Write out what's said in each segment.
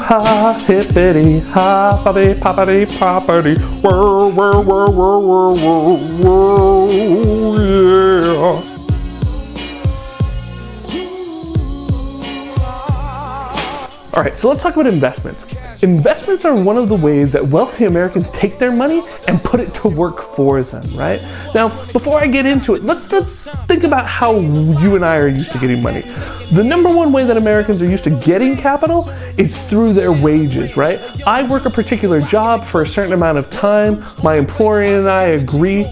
ha, hippity, ha, poppity, poppity, poppity, whir, whir, whir, whir, whir, whir, yeah. All right, so let's talk about investments. Investments are one of the ways that wealthy Americans take their money and put it to work for them, right? Now, before I get into it, let's think about how you and I are used to getting money. The number one way that Americans are used to getting capital is through their wages, right? I work a particular job for a certain amount of time. My employer and I agree,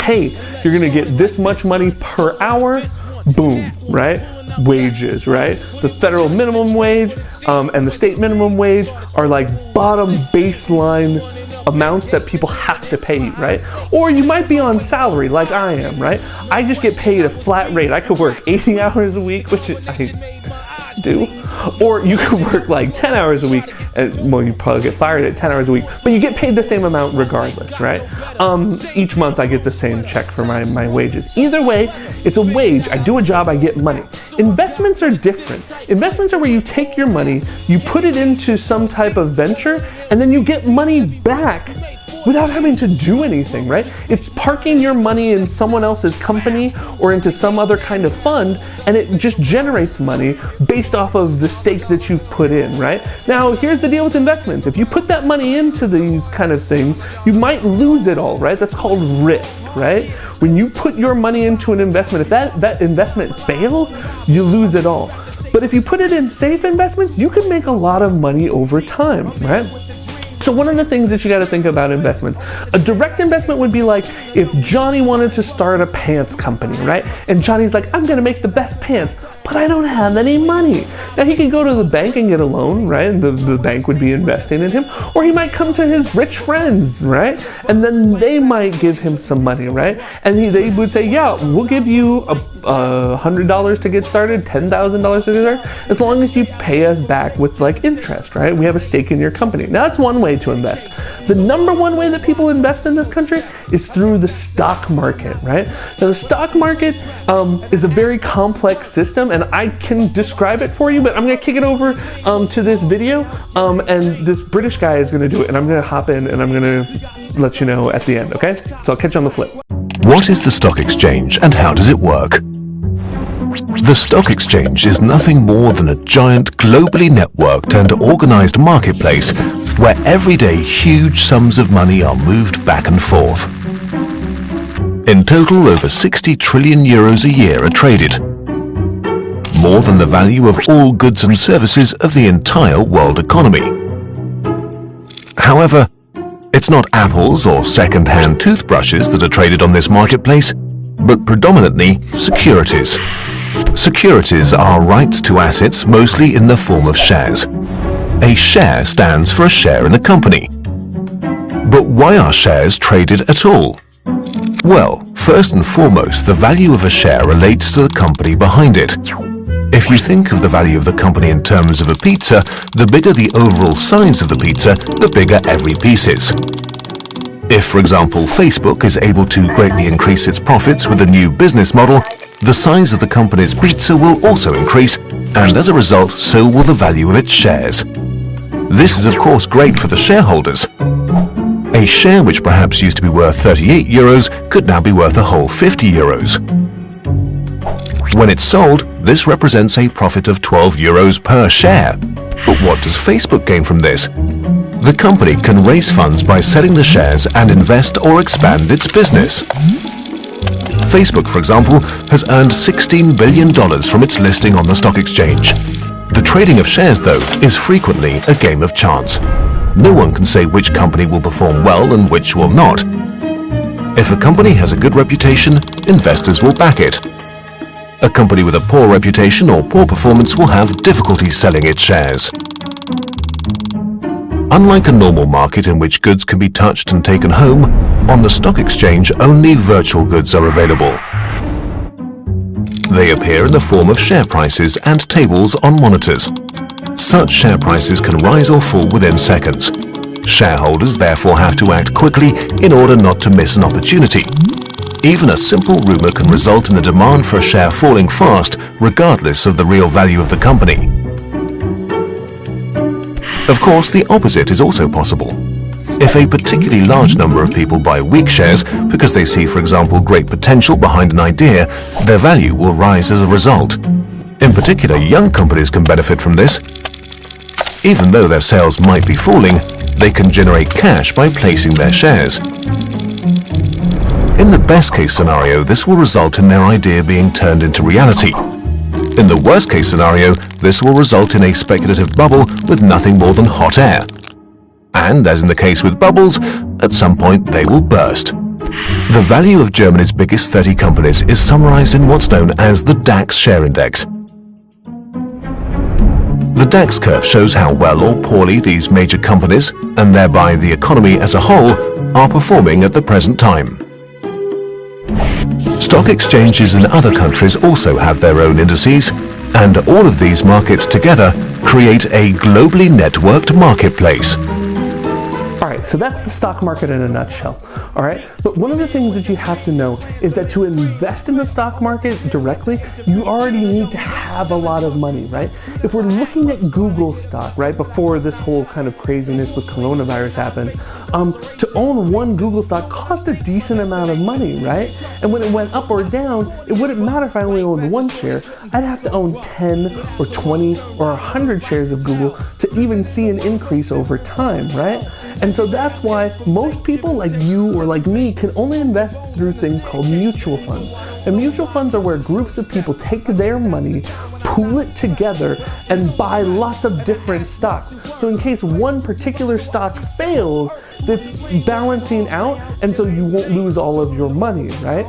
hey, you're gonna get this much money per hour, boom, right? Wages, right? The federal minimum wage and the state minimum wage are like bottom baseline amounts that people have to pay you, right? Or you might be on salary like I am, right? I just get paid a flat rate. I could work 80 hours a week, which I do. Or you could work like 10 hours a week, and well, you probably get fired at 10 hours a week, but you get paid the same amount regardless, right? Each month I get the same check for my wages. Either way, it's a wage. I do a job, I get money. Investments are different. Investments are where you take your money, you put it into some type of venture, and then you get money back without having to do anything, right? It's parking your money in someone else's company or into some other kind of fund, and it just generates money based off of the stake that you've put in, right? Now, here's the deal with investments. If you put that money into these kind of things, you might lose it all, right? That's called risk, right? When you put your money into an investment, if that investment fails, you lose it all. But if you put it in safe investments, you can make a lot of money over time, right? So one of the things that you got to think about investments, a direct investment would be like if Johnny wanted to start a pants company, right? And Johnny's like, I'm going to make the best pants, but I don't have any money. Now he could go to the bank and get a loan, right? And the bank would be investing in him. Or he might come to his rich friends, right? And then they might give him some money, right? And they would say, yeah, we'll give you $100 to get started, $10,000 to get started, as long as you pay us back with like interest, right? We have a stake in your company. Now that's one way to invest. The number one way that people invest in this country is through the stock market, right? Now the stock market is a very complex system, and I can describe it for you, but I'm gonna kick it over to this video, and this British guy is gonna do it, and I'm gonna hop in and I'm gonna let you know at the end, okay? So I'll catch you on the flip. What is the stock exchange and how does it work? The stock exchange is nothing more than a giant, globally networked and organized marketplace where every day huge sums of money are moved back and forth. In total, over 60 trillion euros a year are traded, more than the value of all goods and services of the entire world economy. However, it's not apples or second-hand toothbrushes that are traded on this marketplace, but predominantly securities. Securities are rights to assets mostly in the form of shares. A share stands for a share in a company. But why are shares traded at all? Well, first and foremost, the value of a share relates to the company behind it. If you think of the value of the company in terms of a pizza, the bigger the overall size of the pizza, the bigger every piece is. If, for example, Facebook is able to greatly increase its profits with a new business model, the size of the company's pizza will also increase, and as a result, so will the value of its shares. This is of course great for the shareholders. A share which perhaps used to be worth 38 euros could now be worth a whole 50 euros. When it's sold, this represents a profit of 12 euros per share. But what does Facebook gain from this? The company can raise funds by selling the shares and invest or expand its business. Facebook, for example, has earned $16 billion from its listing on the stock exchange. The trading of shares, though, is frequently a game of chance. No one can say which company will perform well and which will not. If a company has a good reputation, investors will back it. A company with a poor reputation or poor performance will have difficulty selling its shares. Unlike a normal market in which goods can be touched and taken home, on the stock exchange only virtual goods are available. They appear in the form of share prices and tables on monitors. Such share prices can rise or fall within seconds. Shareholders therefore have to act quickly in order not to miss an opportunity. Even a simple rumor can result in the demand for a share falling fast, regardless of the real value of the company. Of course, the opposite is also possible. If a particularly large number of people buy weak shares because they see, for example, great potential behind an idea, their value will rise as a result. In particular, young companies can benefit from this. Even though their sales might be falling, they can generate cash by placing their shares. In the best case scenario, this will result in their idea being turned into reality. In the worst case scenario, this will result in a speculative bubble with nothing more than hot air. And, as in the case with bubbles, at some point they will burst. The value of Germany's biggest 30 companies is summarized in what's known as the DAX share index. The DAX curve shows how well or poorly these major companies, and thereby the economy as a whole, are performing at the present time. Stock exchanges in other countries also have their own indices, and all of these markets together create a globally networked marketplace. All right, so that's the stock market in a nutshell, all right? But one of the things that you have to know is that to invest in the stock market directly, you already need to have a lot of money, right? If we're looking at Google stock, right, before this whole kind of craziness with coronavirus happened, to own one Google stock cost a decent amount of money, right? And when it went up or down, it wouldn't matter if I only owned one share. I'd have to own 10 or 20 or 100 shares of Google to even see an increase over time, right? And so that's why most people like you or like me can only invest through things called mutual funds. And mutual funds are where groups of people take their money, pool it together, and buy lots of different stocks. So in case one particular stock fails, that's balancing out, and so you won't lose all of your money, right?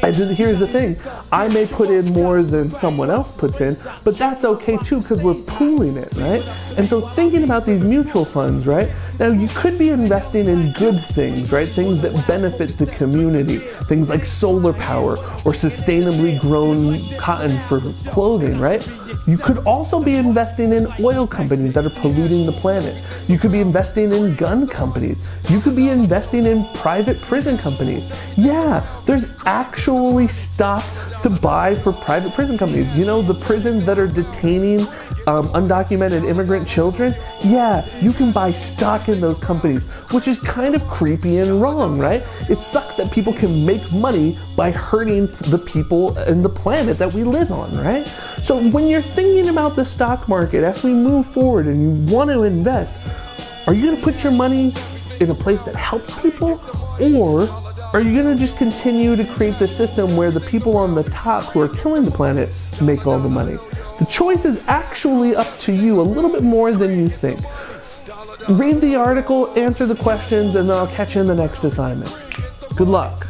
And here's the thing, I may put in more than someone else puts in, but that's okay too because we're pooling it, right? And so thinking about these mutual funds, right? Now you could be investing in good things, right? Things that benefit the community, things like solar power or sustainably grown cotton for clothing, right? You could also be investing in oil companies that are polluting the planet. You could be investing in gun companies. You could be investing in private prison companies. Yeah, there's actually stock to buy for private prison companies. You know, the prisons that are detaining undocumented immigrant children? Yeah, you can buy stock in those companies, which is kind of creepy and wrong, right? It sucks that people can make money by hurting the people and the planet that we live on, right? So when you're thinking about the stock market, as we move forward and you want to invest, are you going to put your money in a place that helps people, or are you going to just continue to create the system where the people on the top who are killing the planet make all the money? The choice is actually up to you a little bit more than you think. Read the article, answer the questions, and then I'll catch you in the next assignment. Good luck.